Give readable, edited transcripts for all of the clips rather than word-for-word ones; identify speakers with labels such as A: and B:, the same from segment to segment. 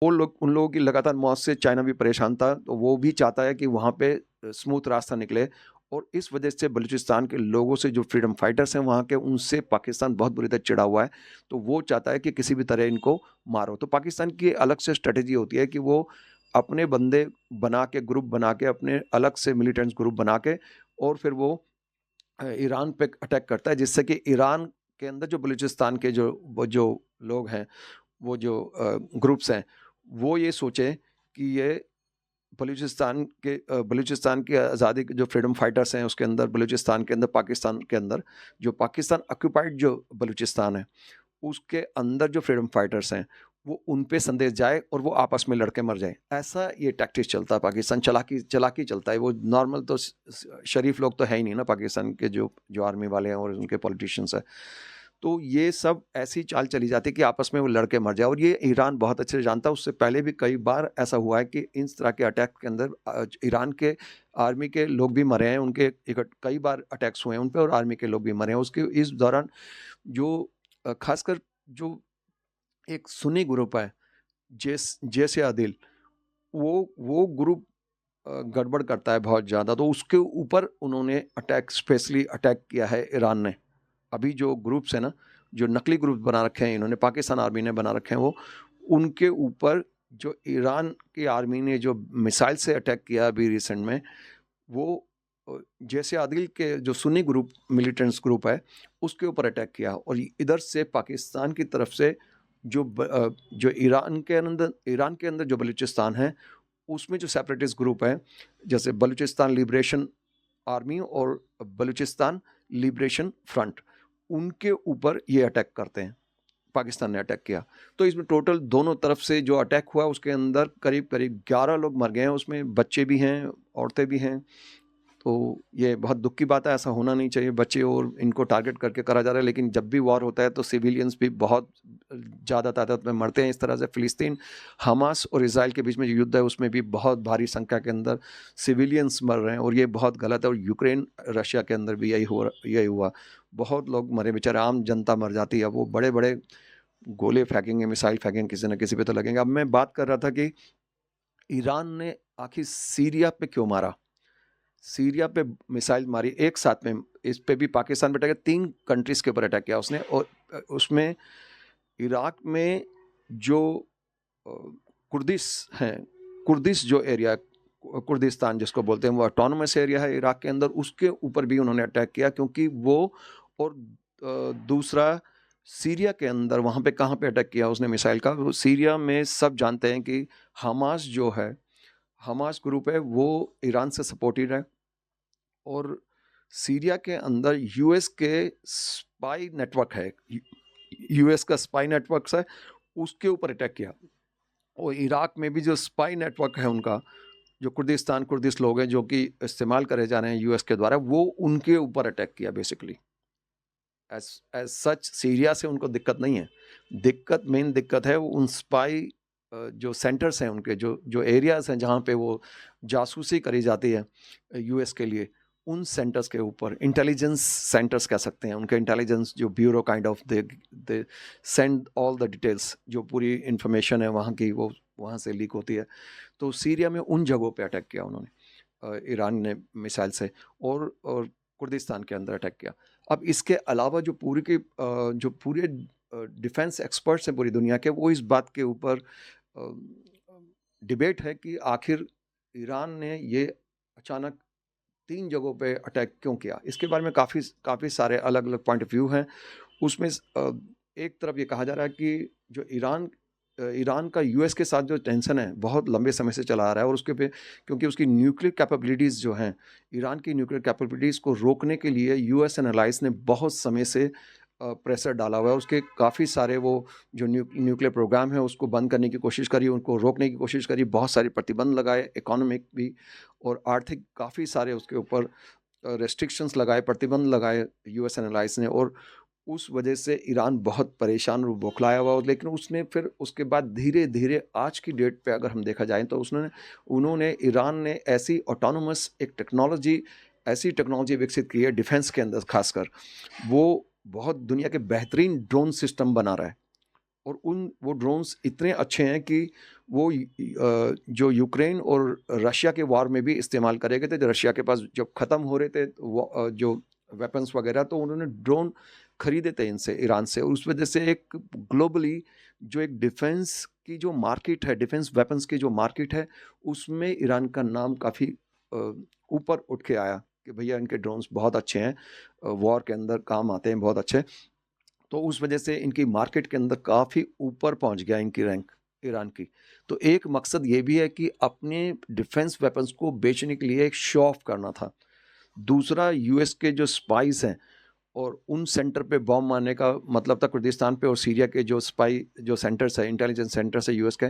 A: वो लोग, उन लोगों की लगातार मौत से चाइना भी परेशान था, तो वो भी चाहता है कि वहाँ पे स्मूथ रास्ता निकले। और इस वजह से बलूचिस्तान के लोगों से, जो फ्रीडम फाइटर्स हैं वहाँ के, उनसे पाकिस्तान बहुत बुरी तरह चिढ़ा हुआ है। तो वो चाहता है कि किसी भी तरह इनको मारो। तो पाकिस्तान की अलग से स्ट्रेटेजी होती है कि वो अपने बंदे बना के, ग्रुप बना के, अपने अलग से मिलिटेंट्स ग्रुप बना के, और फिर वो ईरान पे अटैक करता है, जिससे कि ईरान के अंदर जो बलूचिस्तान के जो लोग हैं, वो जो ग्रुप्स हैं, वो ये सोचे कि ये बलूचिस्तान की आज़ादी के जो फ्रीडम फाइटर्स हैं उसके अंदर, बलूचिस्तान के अंदर, पाकिस्तान के अंदर, जो पाकिस्तान ऑक्यूपाइड जो बलूचिस्तान है उसके अंदर जो फ्रीडम फाइटर्स हैं, वो उन पे संदेश जाए और वो आपस में लड़के मर जाए। ऐसा ये टैक्टिक्स चलता है पाकिस्तान, चलाकी चलाकी चलता है। वो नॉर्मल तो शरीफ लोग तो है ही नहीं ना पाकिस्तान के, जो जो आर्मी वाले हैं और उनके पॉलिटिशियंस हैं। तो ये सब ऐसी चाल चली जाती है कि आपस में वो लड़के मर जाए। और ये ईरान बहुत अच्छे से जानता है। उससे पहले भी कई बार ऐसा हुआ है कि इस तरह के अटैक के अंदर ईरान के आर्मी के लोग भी मरे हैं, उनके कई बार अटैक्स हुए हैं उन पे, और आर्मी के लोग भी मरे हैं उसके इस दौरान। जो खासकर जो एक सुन्नी ग्रुप है, जैसे आदिल, वो ग्रुप गड़बड़ करता है बहुत ज़्यादा, तो उसके ऊपर उन्होंने स्पेशली अटैक किया है ईरान ने। अभी जो ग्रुप्स हैं ना, जो नकली ग्रुप बना रखे हैं इन्होंने, पाकिस्तान आर्मी ने बना रखे हैं, वो उनके ऊपर जो ईरान की आर्मी ने जो मिसाइल से अटैक किया अभी रिसेंट में, वो जैसे आदिल के जो सुन्नी ग्रुप, मिलिटेंट्स ग्रुप है, उसके ऊपर अटैक किया। और इधर से पाकिस्तान की तरफ से जो ईरान के अंदर जो बलूचिस्तान है, उसमें जो सेपरेटिस्ट ग्रुप है, जैसे बलूचिस्तान लिबरेशन आर्मी और बलूचिस्तान लिबरेशन फ्रंट, उनके ऊपर ये अटैक करते हैं। पाकिस्तान ने अटैक किया। तो इसमें टोटल दोनों तरफ से जो अटैक हुआ उसके अंदर करीब करीब 11 लोग मर गए हैं, उसमें बच्चे भी हैं, औरतें भी हैं। तो ये बहुत दुख की बात है, ऐसा होना नहीं चाहिए। बच्चे और इनको टारगेट करके करा जा रहा है, लेकिन जब भी वॉर होता है तो सिविलियंस भी बहुत ज़्यादा तादाद में मरते हैं। इस तरह से फ़िलिस्तीन, हमास और इज़राइल के बीच में जो युद्ध है उसमें भी बहुत भारी संख्या के अंदर सिविलियंस मर रहे हैं, और ये बहुत गलत है। और यूक्रेन रशिया के अंदर भी यही हुआ। बहुत लोग मरे, बेचारे आम जनता मर जाती है। वो बड़े बड़े गोले फेंकेंगे, मिसाइल फेंकेंगे, किसी न किसी पे तो लगेंगे। अब मैं बात कर रहा था कि ईरान ने आखिर सीरिया पे क्यों मारा, सीरिया पे मिसाइल मारी एक साथ में। इस पे भी पाकिस्तान पे अटैक किया, 3 कंट्रीज़ के ऊपर अटैक किया उसने। और उसमें इराक में जो अ, कुर्दिश हैं, कुर्दिश जो एरिया, कुर्दिस्तान जिसको बोलते हैं, वो ऑटोनोमस एरिया है इराक के अंदर, उसके ऊपर भी उन्होंने अटैक किया। क्योंकि वो, और दूसरा सीरिया के अंदर, वहाँ पे कहाँ पे अटैक किया उसने मिसाइल का, वो सीरिया में सब जानते हैं कि हमास जो है, हमास ग्रुप है, वो ईरान से सपोर्टेड है। और सीरिया के अंदर यूएस के स्पाई नेटवर्क है, यूएस का स्पाई नेटवर्क है, उसके ऊपर अटैक किया। और इराक में भी जो स्पाई नेटवर्क है उनका, जो कुर्दिश लोग हैं जो कि इस्तेमाल करे जा रहे हैं यूएस के द्वारा, वो उनके ऊपर अटैक किया basically. As as such Syria से उनको दिक्कत नहीं है। मेन दिक्कत है वो उन स्पाई जो सेंटर्स हैं उनके, जो एरियाज हैं जहाँ पे वो जासूसी करी जाती है यूएस के लिए, उन सेंटर्स के ऊपर, इंटेलिजेंस सेंटर्स कह सकते हैं, उनके इंटेलिजेंस जो bureau kind of, they send all the details, जो पूरी इंफॉर्मेशन है वहाँ की, वो वहाँ से लीक होती है। तो सीरिया में उन जगहों पे अटैक किया उन्होंने, ईरान ने मिसाइल से, और कुर्दिस्तान के अंदर अटैक किया। अब इसके अलावा जो पूरे डिफेंस एक्सपर्ट्स हैं पूरी दुनिया के, वो इस बात के ऊपर डिबेट है कि आखिर ईरान ने ये अचानक 3 जगहों पे अटैक क्यों किया। इसके बारे में काफ़ी सारे अलग-अलग पॉइंट ऑफ व्यू हैं। उसमें एक तरफ ये कहा जा रहा है कि जो ईरान का यूएस के साथ जो टेंशन है बहुत लंबे समय से चला आ रहा है, और उसके पे क्योंकि उसकी न्यूक्लियर कैपेबिलिटीज़ जो हैं, ईरान की न्यूक्लियर कैपेबिलिटीज़ को रोकने के लिए यूएस एंड अलाइज ने बहुत समय से प्रेशर डाला हुआ है। उसके काफ़ी सारे वो जो न्यूक्लियर प्रोग्राम है उसको बंद करने की कोशिश करी, उनको रोकने की कोशिश करी, बहुत सारे प्रतिबंध लगाए, इकोनॉमिक भी और आर्थिक, काफ़ी सारे उसके ऊपर रेस्ट्रिक्शंस लगाए, प्रतिबंध लगाए यूएस एंड अलाइज ने। और उस वजह से ईरान बहुत परेशान और बौखलाया हुआ। लेकिन उसने फिर उसके बाद धीरे-धीरे आज की डेट पे अगर हम देखा जाए तो उन्होंने ईरान ने ऐसी टेक्नोलॉजी विकसित की है डिफेंस के अंदर खासकर। वो बहुत दुनिया के बेहतरीन ड्रोन सिस्टम बना रहा है, और वो ड्रोन्स इतने अच्छे हैं कि जो यूक्रेन और रशिया के वॉर में भी इस्तेमाल करे गए थे। जो रशिया के पास जब ख़त्म हो रहे थे जो वेपन्स वगैरह, तो उन्होंने ड्रोन खरीदे थे इनसे, ईरान से, और उस वजह से एक ग्लोबली जो एक डिफेंस की जो मार्केट है, डिफेंस वेपन्स की जो मार्केट है, उसमें ईरान का नाम काफ़ी ऊपर उठ के आया कि भैया इनके ड्रोन्स बहुत अच्छे हैं, वॉर के अंदर काम आते हैं, बहुत अच्छे। तो उस वजह से इनकी मार्केट के अंदर काफ़ी ऊपर पहुंच गया इनकी रैंक, ईरान की। तो एक मकसद ये भी है कि अपने डिफेंस वेपन्स को बेचने के लिए एक शो ऑफ करना था। दूसरा, यूएस के जो स्पाइस हैं और उन सेंटर पे बॉम्ब मारने का मतलब था, कुर्दिस्तान पे और सीरिया के जो स्पाई जो सेंटर्स है, इंटेलिजेंस सेंटर्स है यूएस के,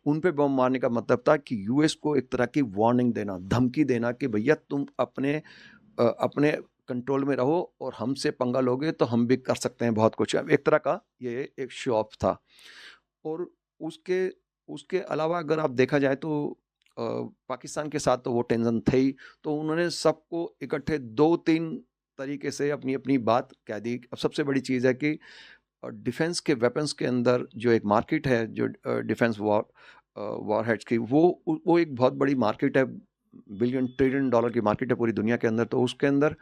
A: उन पे बॉम्ब मारने का मतलब था कि यूएस को एक तरह की वार्निंग देना, धमकी देना कि भैया तुम अपने कंट्रोल में रहो, और हमसे पंगा लोगे तो हम भी कर सकते हैं बहुत कुछ। एक तरह का ये एक शो ऑफ था। और उसके उसके अलावा अगर आप देखा जाए तो पाकिस्तान के साथ तो वो टेंशन थे ही, तो उन्होंने सबको इकट्ठे 2-3 तरीके से अपनी अपनी बात कह दी। अब सबसे बड़ी चीज़ है कि डिफेंस के वेपन्स के अंदर जो एक मार्केट है, जो डिफेंस वॉरहेड्स की, वो एक बहुत बड़ी मार्केट है, बिलियन ट्रिलियन डॉलर की मार्केट है पूरी दुनिया के अंदर। तो उसके अंदर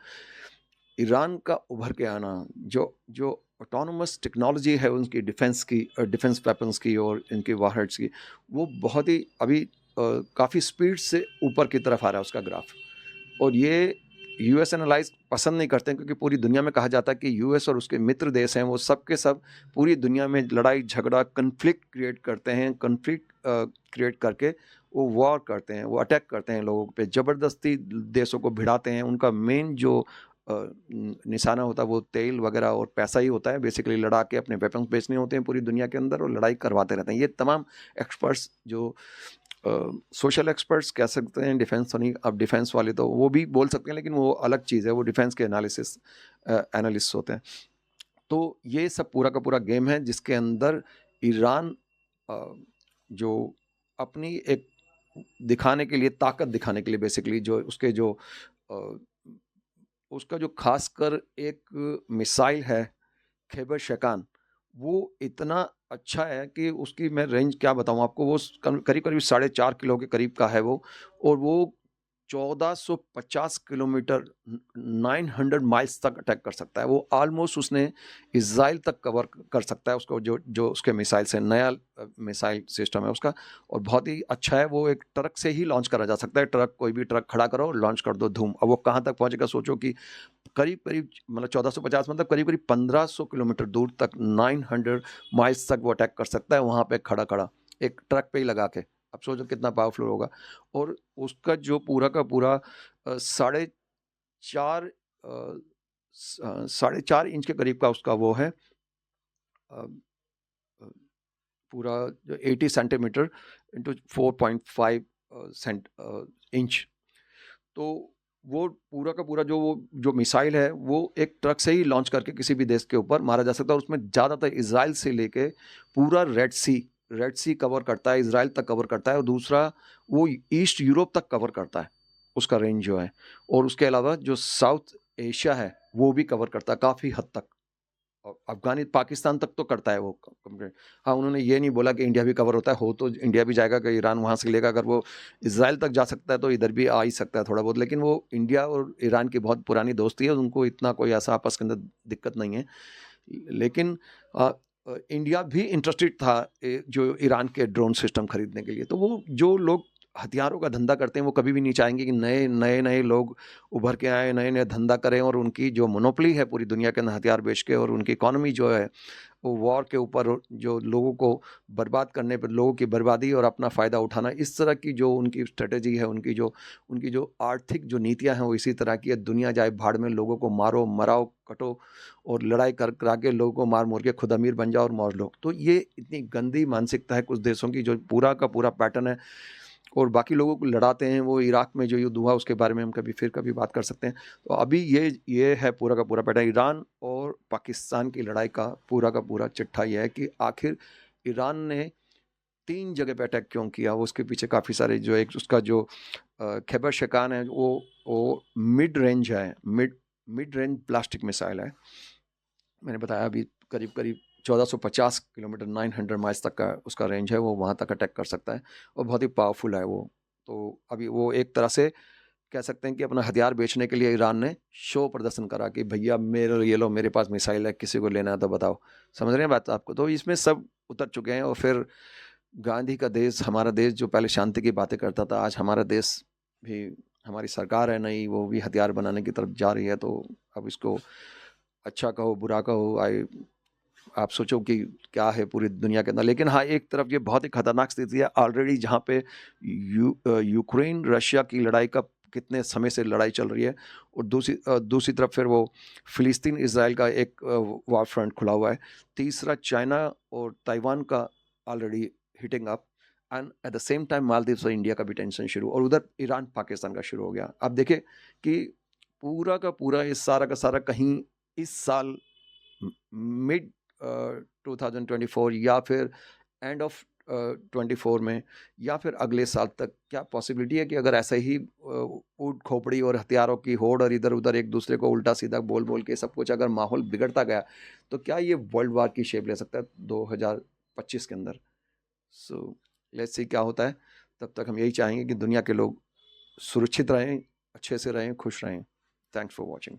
A: ईरान का उभर के आना, जो जो ऑटोनोमस टेक्नोलॉजी है उनकी डिफेंस की, डिफेंस वेपन्स की और इनकी वारहेड्स की, वो बहुत ही अभी काफ़ी स्पीड से ऊपर की तरफ आ रहा है उसका ग्राफ। और ये यूएस एनालाइज पसंद नहीं करते हैं, क्योंकि पूरी दुनिया में कहा जाता है कि यूएस और उसके मित्र देश हैं, वो सब के सब पूरी दुनिया में लड़ाई झगड़ा, कन्फ्लिक्ट क्रिएट करते हैं। कन्फ्लिक्ट क्रिएट करके वो वॉर करते हैं, वो अटैक करते हैं लोगों पे, ज़बरदस्ती देशों को भिड़ाते हैं। उनका मेन जो निशाना होता है वो तेल वगैरह और पैसा ही होता है। बेसिकली लड़ा के अपने वेपन्स बेचने होते हैं पूरी दुनिया के अंदर, और लड़ाई करवाते रहते हैं। ये तमाम एक्सपर्ट्स जो सोशल एक्सपर्ट्स कह सकते हैं, डिफेंस तो नहीं, अब डिफेंस वाले तो वो भी बोल सकते हैं, लेकिन वो अलग चीज़ है, वो डिफेंस के एनालिस्ट होते हैं। तो ये सब पूरा का पूरा गेम है जिसके अंदर ईरान जो अपनी एक दिखाने के लिए, ताकत दिखाने के लिए, बेसिकली जो उसके जो उसका जो खासकर एक मिसाइल है खैबर शेकान, वो इतना अच्छा है कि उसकी मैं रेंज क्या बताऊँ आपको, वो करीब करीब 4.5 किलो के करीब का है वो, और वो 1450 किलोमीटर 900 माइल्स तक अटैक कर सकता है। वो ऑलमोस्ट उसने इज़राइल तक कवर कर सकता है उसको, जो जो उसके मिसाइल से, नया मिसाइल सिस्टम है उसका, और बहुत ही अच्छा है। वो एक ट्रक से ही लॉन्च करा जा सकता है, ट्रक, कोई भी ट्रक खड़ा करो, लॉन्च कर दो, धूम। अब वो कहाँ तक पहुँचेगा सोचो कि करीब करीब मतलब 1450 मतलब करीब करीब 1500 किलोमीटर दूर तक, 900 माइल्स तक वो अटैक कर सकता है वहाँ पे खड़ा खड़ा, एक ट्रक पे ही लगा के। अब सोचो कितना पावरफुल होगा। और उसका जो पूरा का पूरा 4.5 इंच के करीब का उसका वो है, अ, अ, पूरा जो 80 सेंटीमीटर इंटू 4.5 इंच। तो वो पूरा का पूरा जो मिसाइल है, वो एक ट्रक से ही लॉन्च करके किसी भी देश के ऊपर मारा जा सकता है। और उसमें ज़्यादातर इज़राइल से लेके पूरा रेड सी कवर करता है, इज़राइल तक कवर करता है, और दूसरा वो ईस्ट यूरोप तक कवर करता है, उसका रेंज जो है। और उसके अलावा जो साउथ एशिया है वो भी कवर करता है काफ़ी हद तक, और पाकिस्तान तक तो करता है वो कंप्लीट। हाँ, उन्होंने ये नहीं बोला कि इंडिया भी कवर होता है, हो तो इंडिया भी जाएगा कि ईरान वहाँ से लेगा। अगर वो इज़राइल तक जा सकता है तो इधर भी आ ही सकता है थोड़ा बहुत, लेकिन वो इंडिया और ईरान की बहुत पुरानी दोस्ती है, उनको इतना कोई ऐसा आपस के अंदर दिक्कत नहीं है। लेकिन इंडिया भी इंटरेस्टेड था जो ईरान के ड्रोन सिस्टम खरीदने के लिए। तो वो जो लोग हथियारों का धंधा करते हैं, वो कभी भी नहीं चाहेंगे कि नए नए नए लोग उभर के आए, नए नए धंधा करें, और उनकी जो मोनोपोली है पूरी दुनिया के अंदर हथियार बेच के, और उनकी इकोनॉमी जो है वो वॉर के ऊपर, जो लोगों को बर्बाद करने पर, लोगों की बर्बादी और अपना फ़ायदा उठाना, इस तरह की जो उनकी स्ट्रेटेजी है, उनकी जो आर्थिक जो नीतियां हैं वो इसी तरह की है। दुनिया जाए भाड़ में, लोगों को मारो, मराओ, कटो, और लड़ाई कर करा के लोगों को मार मोर के खुद अमीर बन जाओ और मौज लो। तो ये इतनी गंदी मानसिकता है कुछ देशों की, जो पूरा का पूरा पैटर्न है। और बाकी लोगों को लड़ाते हैं। वो इराक में जो युद्ध हुआ उसके बारे में हम कभी बात कर सकते हैं। तो अभी ये है पूरा का पूरा पैटर्न। ईरान और पाकिस्तान की लड़ाई का पूरा चिट्ठा ये है कि आखिर ईरान ने 3 जगह पे अटैक क्यों किया। वो उसके पीछे काफ़ी सारे, जो एक उसका जो खैबर शेकान है, वो मिड रेंज प्लास्टिक मिसाइल है। मैंने बताया अभी करीब करीब 1450 किलोमीटर 900 माइल्स तक का उसका रेंज है, वो वहाँ तक अटैक कर सकता है और बहुत ही पावरफुल है वो। तो अभी वो एक तरह से कह सकते हैं कि अपना हथियार बेचने के लिए ईरान ने शो प्रदर्शन करा कि भैया मेरे ये लो, मेरे पास मिसाइल है, किसी को लेना है तो बताओ। समझ रहे हैं बात आपको? तो इसमें सब उतर चुके हैं और फिर गांधी का देश, हमारा देश जो पहले शांति की बातें करता था, आज हमारा देश भी, हमारी सरकार है नई, वो भी हथियार बनाने की तरफ जा रही है। तो अब इसको अच्छा कहो बुरा कहो, आप सोचो कि क्या है पूरी दुनिया के अंदर। लेकिन हाँ, एक तरफ ये बहुत ही खतरनाक स्थिति है ऑलरेडी, जहाँ पे यूक्रेन रशिया की लड़ाई का कितने समय से लड़ाई चल रही है, और दूसरी तरफ फिर वो फिलिस्तीन इसराइल का एक वॉर फ्रंट खुला हुआ है। तीसरा चाइना और ताइवान का already hitting up, and at the same time Maldives और इंडिया का भी टेंशन शुरू, और उधर ईरान पाकिस्तान का शुरू हो गया। आप देखिए कि पूरा का पूरा इस सारा का सारा कहीं इस साल मिड 2024 या फिर एंड ऑफ 24 में, या फिर अगले साल तक, क्या पॉसिबिलिटी है कि अगर ऐसे ही ऊट खोपड़ी और हथियारों की होड़ और इधर उधर एक दूसरे को उल्टा सीधा बोल बोल के सब कुछ अगर माहौल बिगड़ता गया, तो क्या ये वर्ल्ड वार की शेप ले सकता है 2025 के अंदर? सो लेट्स सी क्या होता है। तब तक हम यही चाहेंगे कि दुनिया के लोग सुरक्षित रहें, अच्छे से रहें, खुश रहें। Thanks for watching.